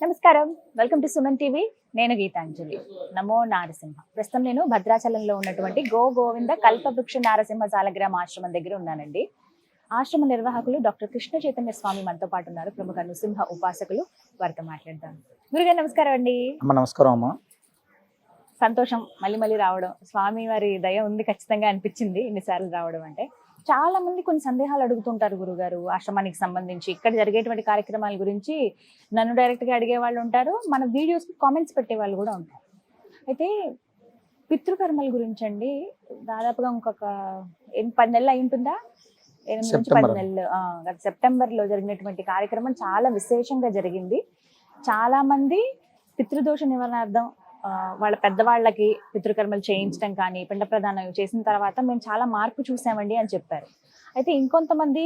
నమస్కారం, welcome to Suman TV. నేను గీతాంజలి. నమో నారసింహ. ప్రస్తుతం నేను భద్రాచలంలో ఉన్నటువంటి గోవింద కల్పవృక్ష నారసింహ సాలగ్రామ ఆశ్రమం దగ్గర ఉన్నానండి. ఆశ్రమ నిర్వాహకులు డాక్టర్ కృష్ణ చైతన్య స్వామి మనతో పాటు ఉన్నారు. ప్రముఖ నృసింహ ఉపాసకులు. వారితో మాట్లాడతాను. గురుగారు నమస్కారం అండి. నమస్కారం అమ్మా. సంతోషం మళ్ళీ రావడం. స్వామి వారి దయ ఉంది ఖచ్చితంగా అనిపించింది ఇన్నిసార్లు రావడం అంటే. చాలా మంది కొన్ని సందేహాలు అడుగుతుంటారు గురుగారు, ఆశ్రమానికి సంబంధించి ఇక్కడ జరిగేటువంటి కార్యక్రమాల గురించి నన్ను డైరెక్ట్గా అడిగే వాళ్ళు ఉంటారు, మన వీడియోస్కి కామెంట్స్ పెట్టే వాళ్ళు కూడా ఉంటారు. అయితే పితృకర్మల గురించి అండి, దాదాపుగా ఇంకొక 10 నెలలు అయి ఉంటుందా, 8 నుంచి 10 నెలలు, సెప్టెంబర్లో జరిగినటువంటి కార్యక్రమం చాలా విశేషంగా జరిగింది. చాలా మంది పితృదోష నివారణార్థం వాళ్ళ పెద్దవాళ్ళకి పితృకర్మలు చేయించడం కానీ, పిండ ప్రదానం చేసిన తర్వాత మేము చాలా మార్పు చూసామండి అని చెప్పారు. అయితే ఇంకొంతమంది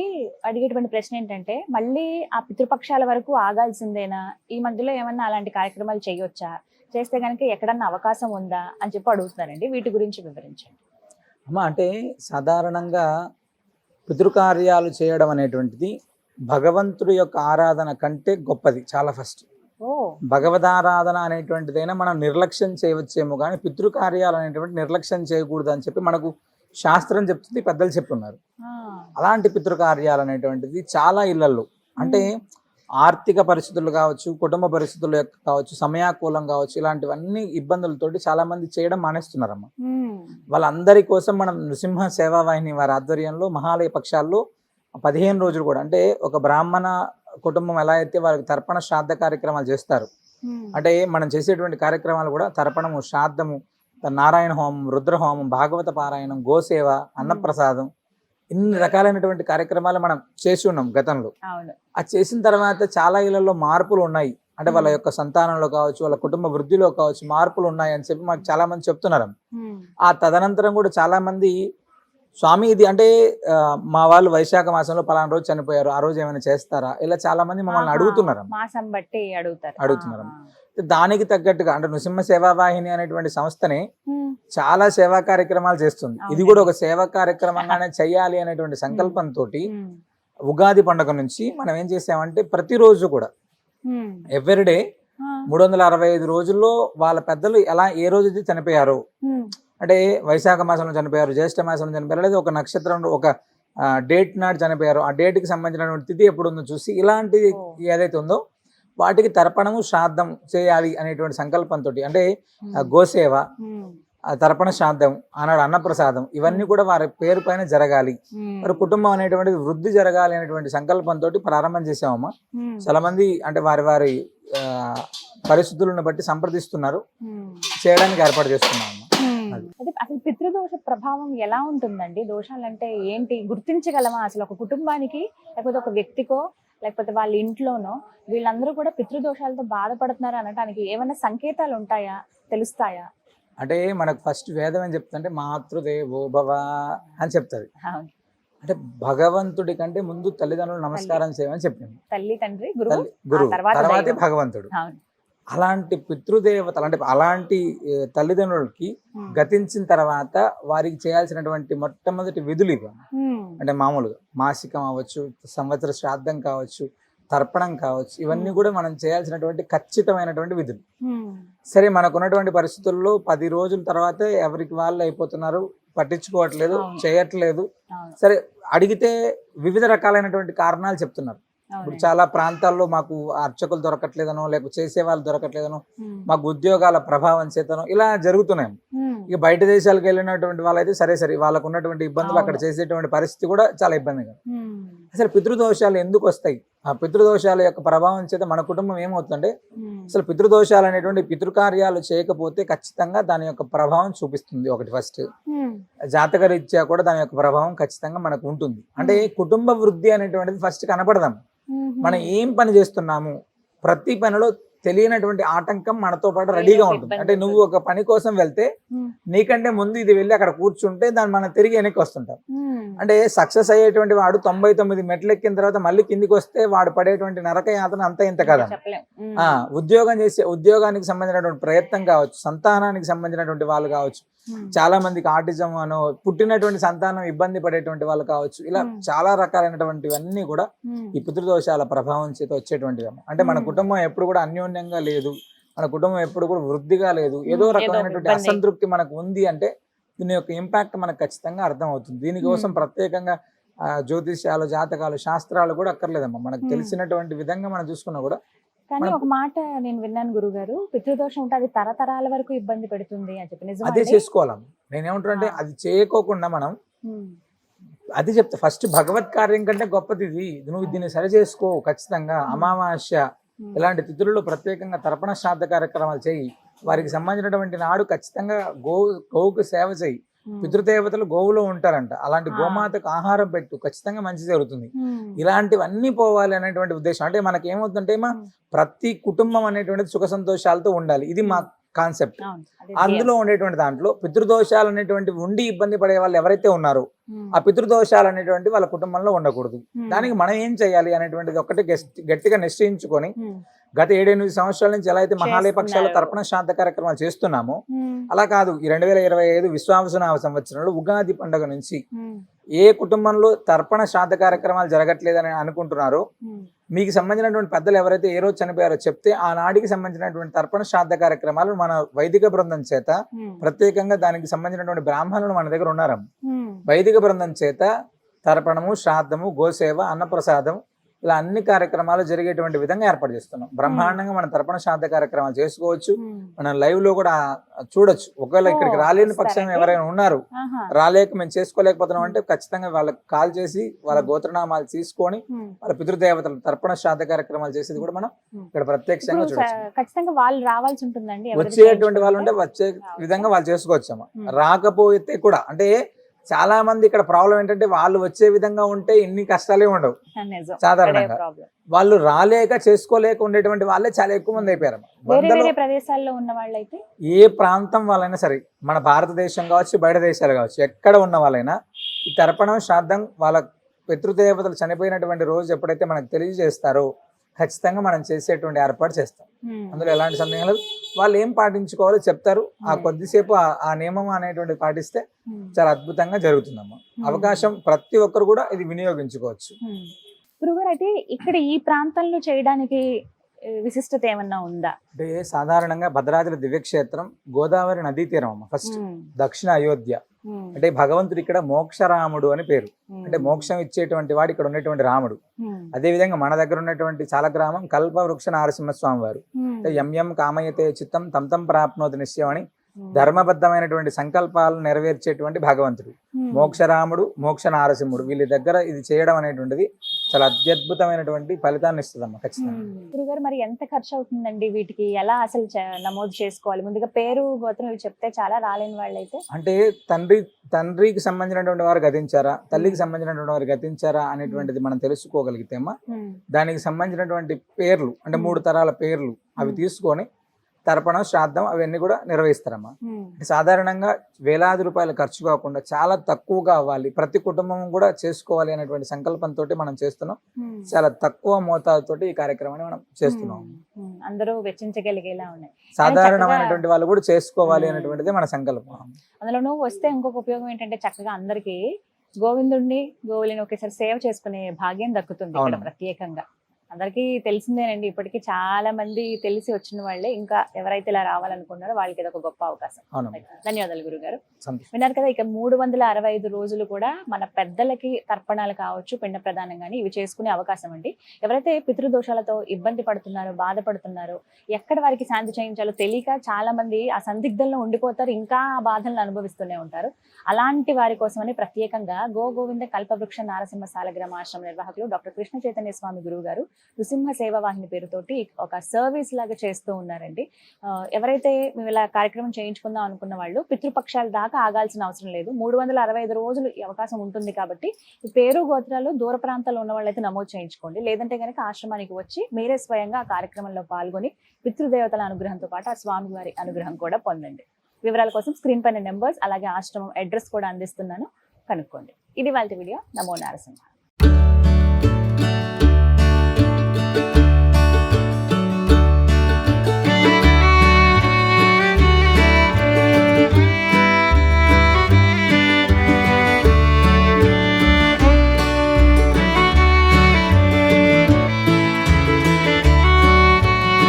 అడిగేటువంటి ప్రశ్న ఏంటంటే, మళ్ళీ ఆ పితృపక్షాల వరకు ఆగాల్సిందేనా, ఈ మధ్యలో ఏమన్నా అలాంటి కార్యక్రమాలు చేయొచ్చా, చేస్తే కనుక ఎక్కడన్నా అవకాశం ఉందా అని చెప్పి అడుగుతున్నారండి. వీటి గురించి వివరించండి అమ్మా. అంటే సాధారణంగా పితృకార్యాలు చేయడం అనేటువంటిది భగవంతుడి యొక్క ఆరాధన కంటే గొప్పది. చాలా ఫస్ట్ భగవదారాధన అనేటువంటిదైనా మనం నిర్లక్ష్యం చేయవచ్చేమో కానీ పితృకార్యాలు అనేటువంటి నిర్లక్ష్యం చేయకూడదు అని చెప్పి మనకు శాస్త్రం చెప్తుంది, పెద్దలు చెప్తున్నారు. అలాంటి పితృకార్యాలు అనేటువంటిది చాలా ఇళ్లలో, అంటే ఆర్థిక పరిస్థితులు కావచ్చు, కుటుంబ పరిస్థితులు కావచ్చు, సమయాకూలం కావచ్చు, ఇలాంటివన్నీ ఇబ్బందులతోటి చాలా మంది చేయడం మానేస్తున్నారమ్మా. వాళ్ళందరి కోసం మనం నృసింహ సేవా వాహిని వారి ఆధ్వర్యంలో మహాలయ పక్షాల్లో 15 రోజులు కూడా, అంటే ఒక బ్రాహ్మణ కుటుంబం ఎలా అయితే వారికి తర్పణ శ్రాద్ధ కార్యక్రమాలు చేస్తారు, అంటే మనం చేసేటువంటి కార్యక్రమాలు కూడా తర్పణము, శ్రాద్ధము, నారాయణ హోమం, రుద్రహోమం, భాగవత పారాయణం, గోసేవ, అన్నప్రసాదం, ఇన్ని రకాలైనటువంటి కార్యక్రమాలు మనం చేసి ఉన్నాం గతంలో. అది చేసిన తర్వాత చాలా ఇళ్లలో మార్పులు ఉన్నాయి, అంటే వాళ్ళ యొక్క సంతానంలో కావచ్చు, వాళ్ళ కుటుంబ వృద్ధిలో కావచ్చు మార్పులు ఉన్నాయి అని చెప్పి మాకు చాలా మంది చెప్తున్నారు. ఆ తదనంతరం కూడా చాలా మంది, స్వామి ఇది అంటే మా వాళ్ళు వైశాఖ మాసంలో పలానా రోజు చనిపోయారు, ఆ రోజు ఏమైనా చేస్తారా, ఇలా చాలా మంది మమ్మల్ని అడుగుతున్నారు. మాసం బట్టి అడుగుతున్నారు. దానికి తగ్గట్టుగా అంటే నృసింహ సేవా వాహిని అనేటువంటి సంస్థనే చాలా సేవా కార్యక్రమాలు చేస్తుంది. ఇది కూడా ఒక సేవా కార్యక్రమంగానే చెయ్యాలి అనేటువంటి సంకల్పంతో ఉగాది పండుగ నుంచి మనం ఏం చేసామంటే ప్రతిరోజు కూడా ఎవ్రీడే 365 రోజుల్లో వాళ్ళ పెద్దలు ఎలా ఏ రోజు చనిపోయారో, అంటే వైశాఖ మాసంలో చనిపోయారు, జ్యేష్ఠ మాసంలో చనిపోయారు, లేదా ఒక నక్షత్రంలో ఒక డేట్ నాడు చనిపోయారు, ఆ డేట్కి సంబంధించినటువంటి తిథి ఎప్పుడు ఉందో చూసి ఇలాంటి ఏదైతే ఉందో వాటికి తర్పణము శ్రాద్ధం చేయాలి అనేటువంటి సంకల్పంతో, అంటే గోసేవ, తర్పణ శ్రాద్ధం, ఆనాడు అన్నప్రసాదం, ఇవన్నీ కూడా వారి పేరు పైన జరగాలి, వారి కుటుంబం అనేటువంటిది వృద్ధి జరగాలి అనేటువంటి సంకల్పంతో ప్రారంభం చేసామమ్మా. చాలా మంది అంటే వారి వారి పరిస్థితులను బట్టి సంప్రదిస్తున్నారు, చేయడానికి ఏర్పాటు చేస్తున్నాము. అసలు పితృదోష ప్రభావం ఎలా ఉంటుందండి? దోషాలంటే ఏంటి గుర్తించగలమా అసలు? ఒక కుటుంబానికి, లేకపోతే ఒక వ్యక్తికో, లేకపోతే వాళ్ళ ఇంట్లోనో వీళ్ళందరూ కూడా పితృదోషాలతో బాధపడుతున్నారు అనడానికి ఏమైనా సంకేతాలు ఉంటాయా, తెలుస్తాయా? అంటే మనకు ఫస్ట్ వేదం ఏం చెప్తుందంటే మాతృదేవో భవ అని చెప్తుంది. అంటే భగవంతుడి కంటే ముందు తల్లిదండ్రులు నమస్కారం చేయమని చెప్పింది. తల్లి, తండ్రి, గురువు, తర్వాతే భగవంతుడు. అలాంటి పితృదేవతలు, అంటే అలాంటి తల్లిదండ్రులకి గతించిన తర్వాత వారికి చేయాల్సినటువంటి మొట్టమొదటి విధులు ఇవి. అంటే మామూలుగా మాసికం అవ్వచ్చు, సంవత్సర శ్రాద్ధం కావచ్చు, తర్పణం కావచ్చు, ఇవన్నీ కూడా మనం చేయాల్సినటువంటి ఖచ్చితమైనటువంటి విధులు. సరే, మనకున్నటువంటి పరిస్థితుల్లో 10 రోజుల తర్వాత ఎవరికి వాళ్ళు అయిపోతున్నారు, పట్టించుకోవట్లేదు, చేయట్లేదు. సరే, అడిగితే వివిధ రకాలైనటువంటి కారణాలు చెప్తున్నారు. ఇప్పుడు చాలా ప్రాంతాల్లో మాకు అర్చకులు దొరకట్లేదనో, లేకపోతే చేసే వాళ్ళు దొరకట్లేదనో, మాకు ఉద్యోగాల ప్రభావం చేతనో ఇలా జరుగుతున్నాయి. ఇక బయట దేశాలకు వెళ్ళినటువంటి వాళ్ళైతే సరే వాళ్ళకు ఉన్నటువంటి ఇబ్బందులు, అక్కడ చేసేటువంటి పరిస్థితి కూడా చాలా ఇబ్బందిగా. అసలు పితృదోషాలు ఎందుకు వస్తాయి? ఆ పితృదోషాల యొక్క ప్రభావం చేత మన కుటుంబం ఏమవుతుందంటే, అసలు పితృదోషాలు అనేటువంటి పితృకార్యాలు చేయకపోతే ఖచ్చితంగా దాని యొక్క ప్రభావం చూపిస్తుంది. ఒకటి ఫస్ట్ జాతక రీత్యా కూడా దాని యొక్క ప్రభావం ఖచ్చితంగా మనకు ఉంటుంది. అంటే కుటుంబ వృద్ధి అనేటువంటిది ఫస్ట్ కనపడదాం. మనం ఏం పని చేస్తున్నాము, ప్రతి పనిలో తెలియనటువంటి ఆటంకం మనతో పాటు రెడీగా ఉంటుంది. అంటే నువ్వు ఒక పని కోసం వెళ్తే నీకంటే ముందు ఇది వెళ్ళి అక్కడ కూర్చుంటే దాన్ని మనం తిరిగి వెనక్కి వస్తుంటాం. అంటే సక్సెస్ అయ్యేటువంటి వాడు 99 మెట్లు ఎక్కిన తర్వాత మళ్ళీ కిందికి వస్తే వాడు పడేటువంటి నరక యాతన అంత ఇంత కదా. ఉద్యోగానికి సంబంధించినటువంటి ప్రయత్నం కావచ్చు, సంతానానికి సంబంధించినటువంటి వాళ్ళు కావచ్చు, చాలా మందికి ఆటిజం అనో, పుట్టినటువంటి సంతానం ఇబ్బంది పడేటువంటి వాళ్ళు కావచ్చు, ఇలా చాలా రకాలైనటువంటివన్నీ కూడా ఈ పితృదోషాల ప్రభావం చేత వచ్చేటువంటివి. అంటే మన కుటుంబం ఎప్పుడు కూడా అన్యోన్యంగా లేదు, మన కుటుంబం ఎప్పుడు కూడా వృద్ధిగా లేదు, ఏదో రకమైనటువంటి అసంతృప్తి మనకు ఉంది అంటే దీని యొక్క ఇంపాక్ట్ మనకు ఖచ్చితంగా అర్థం అవుతుంది. దీనికోసం ప్రత్యేకంగా జ్యోతిష్యాలు, జాతకాలు, శాస్త్రాలు కూడా అక్కర్లేదమ్మా. మనకు తెలిసినటువంటి విధంగా మనం చూసుకున్నా కూడా. కానీ ఒక మాట నేను విన్నాను గురుగారు, పితృదోషం ఉంటే అది తరతరాల వరకు ఇబ్బంది పెడుతుంది అని చెప్పి, నిజమా? అదే చేసుకోవాలమ్మ. నేనేమంటున్నా అది చేయకోకుండా మనం అది చెప్తా, ఫస్ట్ భగవత్ కార్యం కంటే గొప్పది ఇది, నువ్వు దీన్ని సరి చేసుకో ఖచ్చితంగా. అమావాస్య ఇలాంటి తిథులలో ప్రత్యేకంగా తర్పణ శ్రాద్ధ కార్యక్రమాలు చేయి. వారికి సంబంధించినటువంటి నాడు ఖచ్చితంగా గోవుకు సేవ చేయి. పితృదేవతలు గోవులో ఉంటారంట, అలాంటి గోమాతకు ఆహారం పెట్టు, ఖచ్చితంగా మంచి జరుగుతుంది. ఇలాంటివన్నీ పోవాలి అనేటువంటి ఉద్దేశం. అంటే మనకి ఏమవుతుందంటే ప్రతి కుటుంబం అనేటువంటిది సుఖ సంతోషాలతో ఉండాలి, ఇది మా కాన్సెప్ట్. అందులో ఉండేటువంటి దాంట్లో పితృదోషాలు అనేటువంటి ఉండి ఇబ్బంది పడే వాళ్ళు ఎవరైతే ఉన్నారో ఆ పితృదోషాలు అనేటువంటి వాళ్ళ కుటుంబంలో ఉండకూడదు. దానికి మనం ఏం చేయాలి అనేటువంటిది ఒకటి గట్టిగా నిశ్చయించుకొని గత 7-8 సంవత్సరాల నుంచి ఎలా అయితే మహాలయ పక్షాల తర్పణ శ్రాద్ధ కార్యక్రమాలు చేస్తున్నామో అలా కాదు, ఈ 2025 విశ్వావసునామ సంవత్సరంలో ఉగాది పండుగ నుంచి ఏ కుటుంబంలో తర్పణ శ్రాద్ధ కార్యక్రమాలు జరగట్లేదని అనుకుంటున్నారో, మీకు సంబంధించినటువంటి పెద్దలు ఎవరైతే ఏ రోజు చనిపోయారో చెప్తే ఆ నాడికి సంబంధించినటువంటి తర్పణ శ్రాద్ధ కార్యక్రమాలు మన వైదిక బృందం చేత, ప్రత్యేకంగా దానికి సంబంధించినటువంటి బ్రాహ్మణులు మన దగ్గర ఉన్నారు, వైదిక బృందం చేత తర్పణము, శ్రాద్ధము, గోసేవ, అన్నప్రసాదం ఇలా అన్ని కార్యక్రమాలు జరిగేటువంటి విధంగా ఏర్పాటు చేస్తున్నాం. బ్రహ్మాండంగా మన తర్పణ శ్రాద్ధ కార్యక్రమాలు చేసుకోవచ్చు, మనం లైవ్ లో కూడా చూడొచ్చు. ఒకవేళ ఇక్కడికి రాలేని పక్షం ఎవరైనా ఉన్నారు, రాలేక మేము చేసుకోలేకపోతున్నాం అంటే ఖచ్చితంగా వాళ్ళకి కాల్ చేసి వాళ్ళ గోత్రనామాలు తీసుకొని వాళ్ళ పితృదేవతల తర్పణ శ్రాద్ధ కార్యక్రమాలు చేసేది కూడా మనం ఇక్కడ ప్రత్యక్షంగా చూడొచ్చు. ఖచ్చితంగా వాళ్ళు రావాల్సి ఉంటుందండి, వచ్చేటువంటి వాళ్ళు ఉంటే వచ్చే విధంగా వాళ్ళు చేసుకోవచ్చు. రాకపోతే కూడా అంటే చాలా మంది ఇక్కడ ప్రాబ్లం ఏంటంటే వాళ్ళు వచ్చే విధంగా ఉంటే ఇన్ని కష్టాలే ఉండవు. సాధారణంగా వాళ్ళు రాలేక చేసుకోలేక ఉండేటువంటి వాళ్ళే చాలా ఎక్కువ మంది అయిపోయారు. ప్రదేశాల్లో ఉన్న వాళ్ళైతే ఏ ప్రాంతం వాళ్ళైనా సరే, మన భారతదేశం కావచ్చు, బయట దేశాలు కావచ్చు, ఎక్కడ ఉన్న వాళ్ళైనా ఈ తర్పణం, శ్రాద్ధం వాళ్ళ పితృదేవతలు చనిపోయినటువంటి రోజు ఎప్పుడైతే మనకు తెలియజేస్తారో ఖచ్చితంగా మనం చేసేటువంటి ఏర్పాటు చేస్తాం. అందులో ఎలాంటి సందేహం లేదు. వాళ్ళు ఏం పాటించుకోవాలో చెప్తారు, ఆ కొద్దిసేపు ఆ నియమం అనేటువంటిది పాటిస్తే చాలా అద్భుతంగా జరుగుతుందమ్మా. అవకాశం ప్రతి ఒక్కరు కూడా ఇది వినియోగించుకోవచ్చు. గురుగారు, అయితే ఇక్కడ ఈ ప్రాంతంలో చేయడానికి విశిష్టత ఏమన్నా ఉందా? అంటే సాధారణంగా భద్రాచల దివ్యక్షేత్రం గోదావరి నదీ తీరం అమ్మ. ఫస్ట్ దక్షిణ అయోధ్య అంటే భగవంతుడు ఇక్కడ మోక్షరాముడు అని పేరు, అంటే మోక్షం ఇచ్చేటువంటి వాడు ఇక్కడ ఉన్నటువంటి రాముడు. అదే విధంగా మన దగ్గర ఉన్నటువంటి చాలా గ్రామం కల్పవృక్ష నారసింహస్వామి వారు, అంటే ఎం కామయతే చిత్తం తం ప్రాప్నోతి నిశ్చయం అని ధర్మబద్ధమైనటువంటి సంకల్పాలను నెరవేర్చేటువంటి భగవంతుడు. మోక్షరాముడు, మోక్ష నారసింహుడు, వీళ్ళ దగ్గర ఇది చేయడం అనేటువంటిది చాలా అత్యద్భుతమైనటువంటి ఫలితాన్ని ఇస్తుందమ్మా ఖచ్చితంగా. గురుగారు, మరి ఎంత ఖర్చు అవుతుందండి వీటికి? ఎలా అసలు నమోదు చేసుకోవాలి? ముందుగా పేరు, గోత్రం ఇవి చెప్తే చాలా రాలేని వాళ్ళు అయితే, అంటే తండ్రికి సంబంధించినటువంటి వారు గతించారా, తల్లికి సంబంధించినటువంటి వారు గతించారా అనేటువంటిది మనం తెలుసుకోగలిగితేమా దానికి సంబంధించినటువంటి పేర్లు, అంటే 3 తరాల పేర్లు అవి తీసుకొని తర్పణం, శ్రాద్ధం అవన్నీ కూడా నిర్వహిస్తారమ్మా. సాధారణంగా వేలాది రూపాయలు ఖర్చు కాకుండా చాలా తక్కువగా అవ్వాలి, ప్రతి కుటుంబం కూడా చేసుకోవాలి అనేటువంటి సంకల్పంతో మనం చేస్తున్నాం. చాలా తక్కువ మోతాదుతో ఈ కార్యక్రమాన్ని మనం చేస్తున్నాం. అందరూ వెచ్చించగలిగేలా ఉన్నాయి, సాధారణమైనటువంటి వాళ్ళు కూడా చేసుకోవాలి అనేటువంటిది మన సంకల్పం. అందులోనూ వస్తే ఇంకొక ఉపయోగం ఏంటంటే చక్కగా అందరికి గోవిందుడిని, గోవులని ఒకేసారి సేవ చేసుకునే భాగ్యం దక్కుతుంది ఇక్కడ ప్రత్యేకంగా. అందరికీ తెలిసిందేనండి, ఇప్పటికీ చాలా మంది తెలిసి వచ్చిన వాళ్ళే. ఇంకా ఎవరైతే ఇలా రావాలనుకున్నారో వాళ్ళకి ఇది ఒక గొప్ప అవకాశం. ధన్యవాదాలు గురుగారు. విన్నారు కదా, ఇక 365 రోజులు కూడా మన పెద్దలకి తర్పణాలు కావచ్చు, పిండ ప్రదానం కానీ ఇవి చేసుకునే అవకాశం అండి. ఎవరైతే పితృదోషాలతో ఇబ్బంది పడుతున్నారో, బాధపడుతున్నారో, ఎక్కడ వారికి శాంతి చేయించాలో తెలియక చాలా మంది ఆ సందిగ్ధంలో ఉండిపోతారు, ఇంకా ఆ బాధలను అనుభవిస్తూనే ఉంటారు. అలాంటి వారి కోసమని ప్రత్యేకంగా గోవింద కల్పవృక్ష నారసింహ సాలగ్రామ ఆశ్రమ నిర్వాహకులు డాక్టర్ కృష్ణ చైతన్య స్వామి గురువు గారు నృసింహ సేవా వాహిని పేరుతోటి ఒక సర్వీస్ లాగా చేస్తూ ఉన్నారండి. ఎవరైతే మేము ఇలా కార్యక్రమం చేయించుకుందాం అనుకున్న వాళ్ళు పితృపక్షాల దాకా ఆగాల్సిన అవసరం లేదు. 365 రోజులు ఈ అవకాశం ఉంటుంది కాబట్టి ఈ పేరు, గోత్రాలు దూర ప్రాంతాల్లో ఉన్న వాళ్ళైతే నమోదు చేయించుకోండి. లేదంటే కనుక ఆశ్రమానికి వచ్చి మీరే స్వయంగా ఆ కార్యక్రమంలో పాల్గొని పితృదేవతల అనుగ్రహంతో పాటు ఆ స్వామి వారి అనుగ్రహం కూడా పొందండి. వివరాల కోసం స్క్రీన్ పైన నెంబర్స్ అలాగే ఆశ్రమం అడ్రస్ కూడా అందిస్తున్నాను, కనుక్కోండి. ఇది వాళ్ళ వీడియో. నమో నారసింహ.